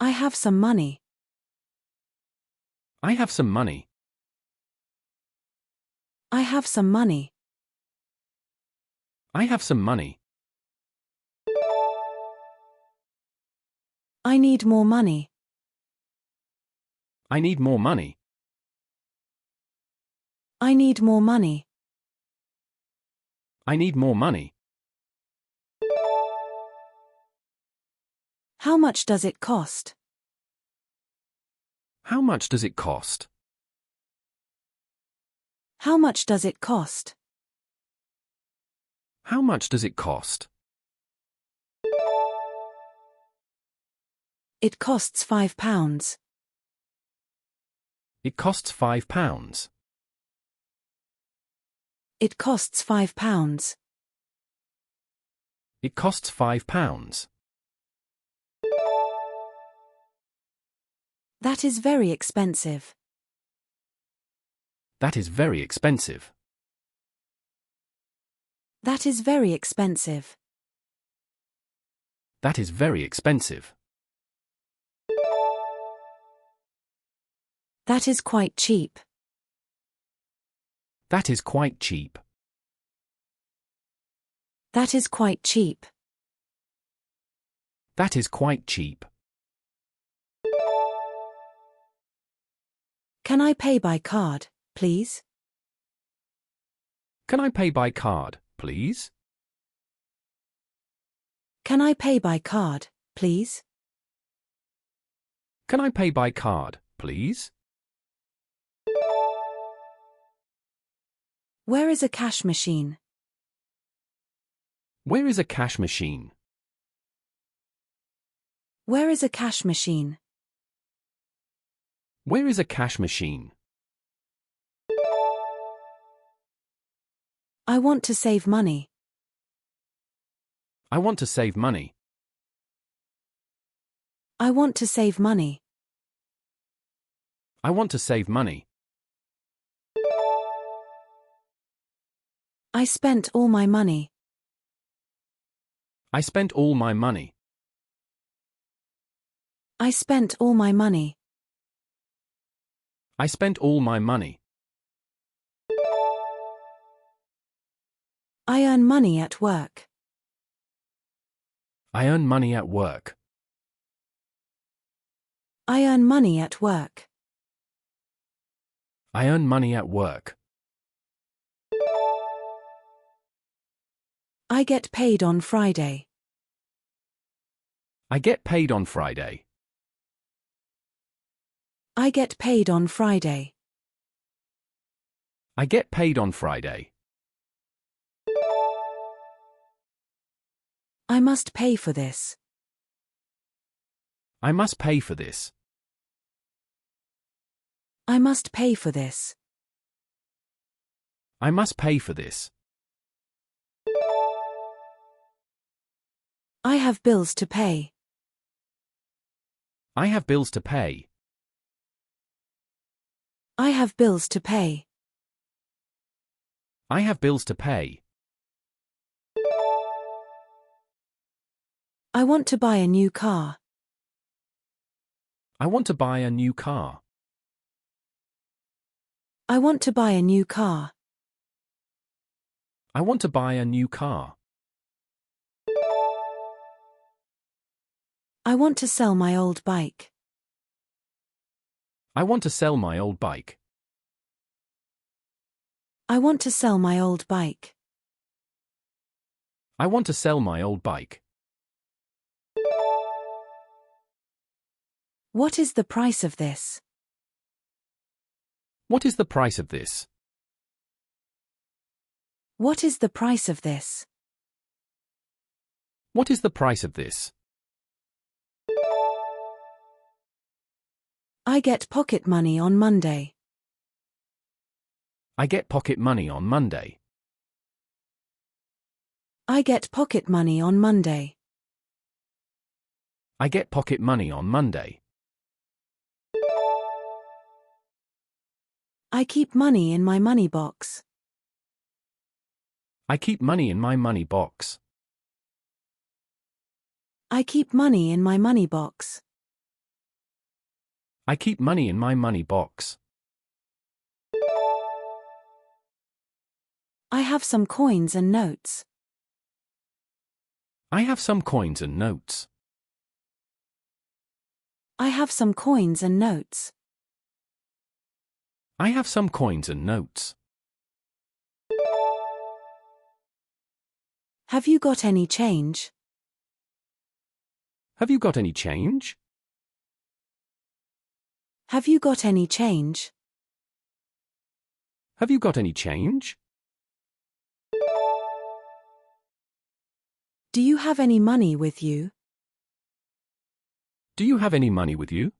I have some money. I have some money. I have some money. I have some money. I need more money. I need more money. I need more money. I need more money. How much does it cost? How much does it cost? How much does it cost? How much does it cost? It costs £5. It costs £5. It costs £5. It costs £5. That is very expensive. That is very expensive. That is very expensive. That is very expensive. That is quite cheap. That is quite cheap. That is quite cheap. That is quite cheap. Can I pay by card, please? Can I pay by card, please? Can I pay by card, please? Can I pay by card, please? Where is a cash machine? Where is a cash machine? Where is a cash machine? Where is a cash machine? I want to save money. I want to save money. I want to save money. I want to save money. I spent all my money. I spent all my money. I spent all my money. I spent all my money. I earn money at work. I earn money at work. I earn money at work. I earn money at work. I get paid on Friday. I get paid on Friday. I get paid on Friday. I get paid on Friday. I must pay for this. I must pay for this. I must pay for this. I must pay for this. I have bills to pay. I have bills to pay. I have bills to pay. I have bills to pay. I want to buy a new car. I want to buy a new car. I want to buy a new car. I want to buy a new car. I want to sell my old bike. I want to sell my old bike. I want to sell my old bike. I want to sell my old bike. What is the price of this? What is the price of this? What is the price of this? What is the price of this? I get pocket money on Monday. I get pocket money on Monday. I get pocket money on Monday. I get pocket money on Monday. I keep money in my money box. I keep money in my money box. I keep money in my money box. I keep money in my money box. I have some coins and notes. I have some coins and notes. I have some coins and notes. I have some coins and notes. Have you got any change? Have you got any change? Have you got any change? Have you got any change? Do you have any money with you? Do you have any money with you?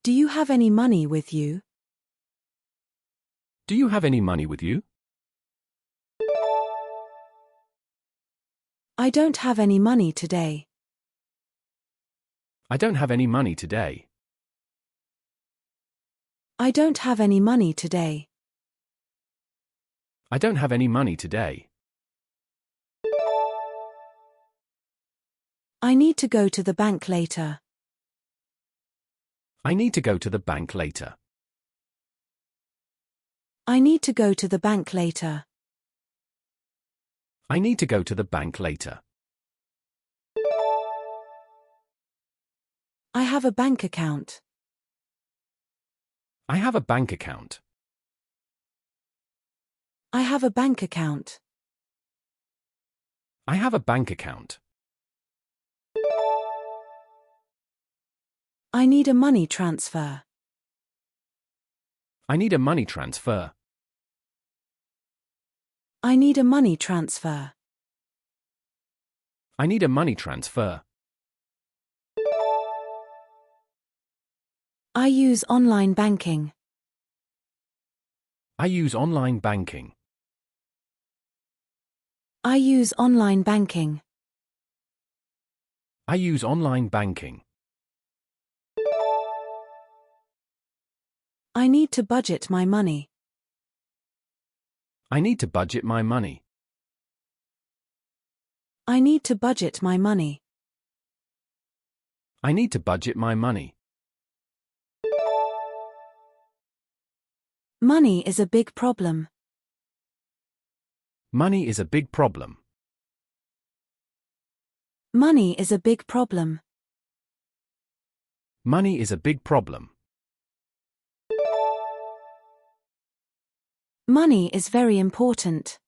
Do you have any money with you? Do you have any money with you? I don't have any money today. I don't have any money today. I don't have any money today. I don't have any money today. I need to go to the bank later. I need to go to the bank later. I need to go to the bank later. I need to go to the bank later. I have a bank account. I have a bank account. I have a bank account. I have a bank account. I need a money transfer. I need a money transfer. I need a money transfer. I need a money transfer. I use online banking. I use online banking. I use online banking. I use online banking. I need to budget my money. I need to budget my money. I need to budget my money. I need to budget my money. Money is a big problem. Money is a big problem. Money is a big problem. Money is a big problem. Money is very important.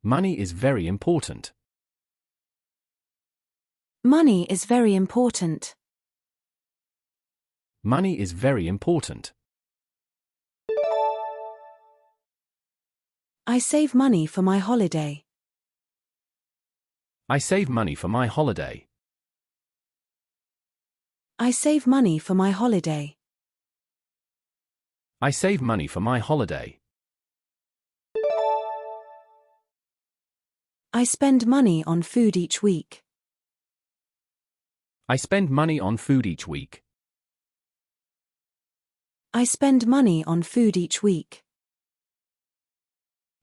Money is very important. Money is very important. Money is very important. I save money for my holiday. I save money for my holiday. I save money for my holiday. I save money for my holiday. I spend money on food each week. I spend money on food each week. I spend money on food each week.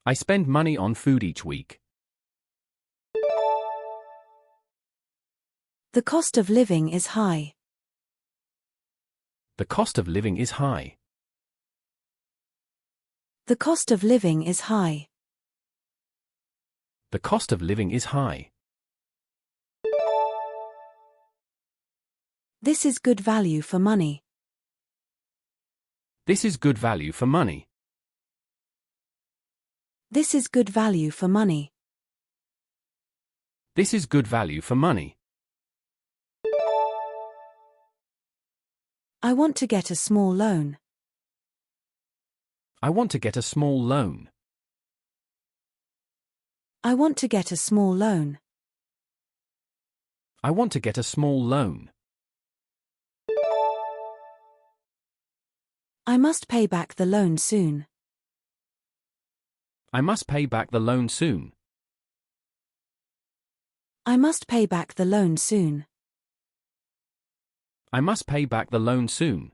I spend money on food each week. The cost of living is high. The cost of living is high. The cost of living is high. The cost of living is high. This is good value for money. This is good value for money. This is good value for money. This is good value for money. I want to get a small loan. I want to get a small loan. I want to get a small loan. I want to get a small loan. I must pay back the loan soon. I must pay back the loan soon. I must pay back the loan soon. I must pay back the loan soon.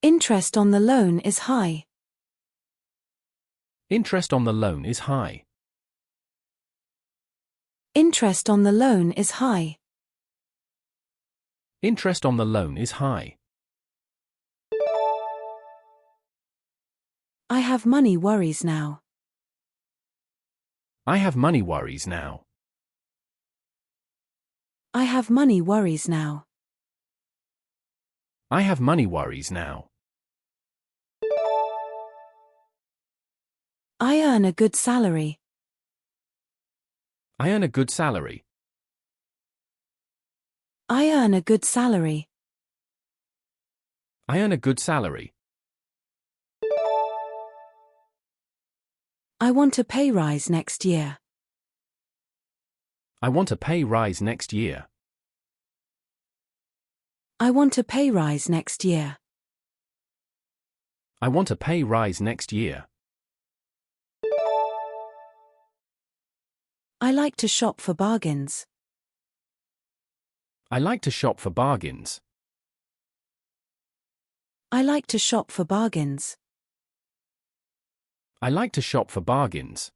Interest on the loan is high. Interest on the loan is high. Interest on the loan is high. Interest on the loan is high. I have money worries now. I have money worries now. I have money worries now. I have money worries now. I earn a good salary. I earn a good salary. I earn a good salary. I earn a good salary. I want a pay rise next year. I want a pay rise next year. I want a pay rise next year. I want a pay rise next year. I like to shop for bargains. I like to shop for bargains. I like to shop for bargains. I like to shop for bargains.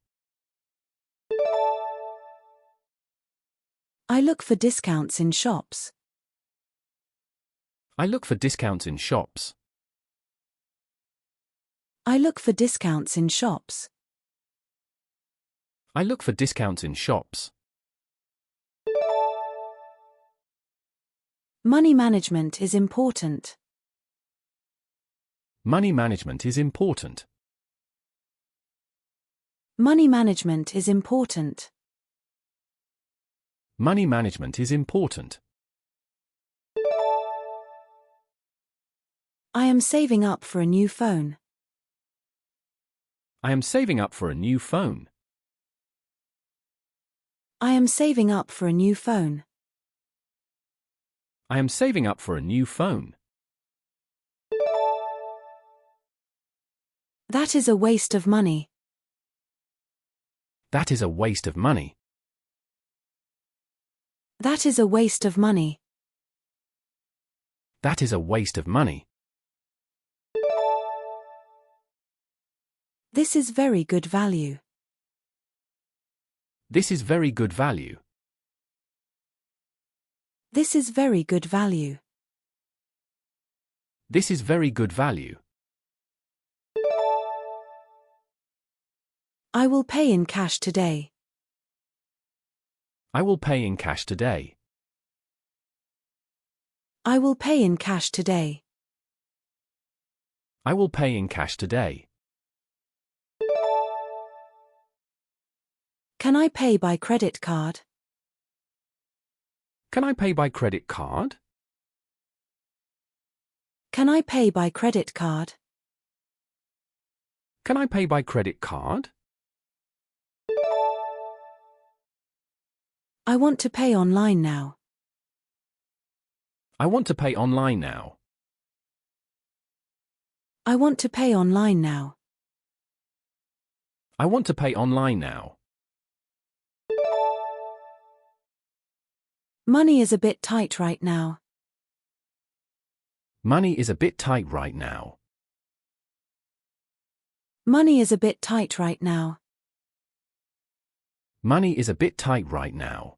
I look for discounts in shops. I look for discounts in shops. I look for discounts in shops. I look for discounts in shops. Money management is important. Money management is important. Money management is important. Money management is important. I am saving up for a new phone. I am saving up for a new phone. I am saving up for a new phone. I am saving up for a new phone. That is a waste of money. That is a waste of money. That is a waste of money. That is a waste of money. This is very good value. This is very good value. This is very good value. This is very good value. I will pay in cash today. I will pay in cash today. I will pay in cash today. I will pay in cash today. Can I pay by credit card? Can I pay by credit card? Can I pay by credit card? Can I pay by credit card? I want to pay online now. I want to pay online now. I want to pay online now. I want to pay online now. Money is a bit tight right now. Money is a bit tight right now. Money is a bit tight right now. Money is a bit tight right now.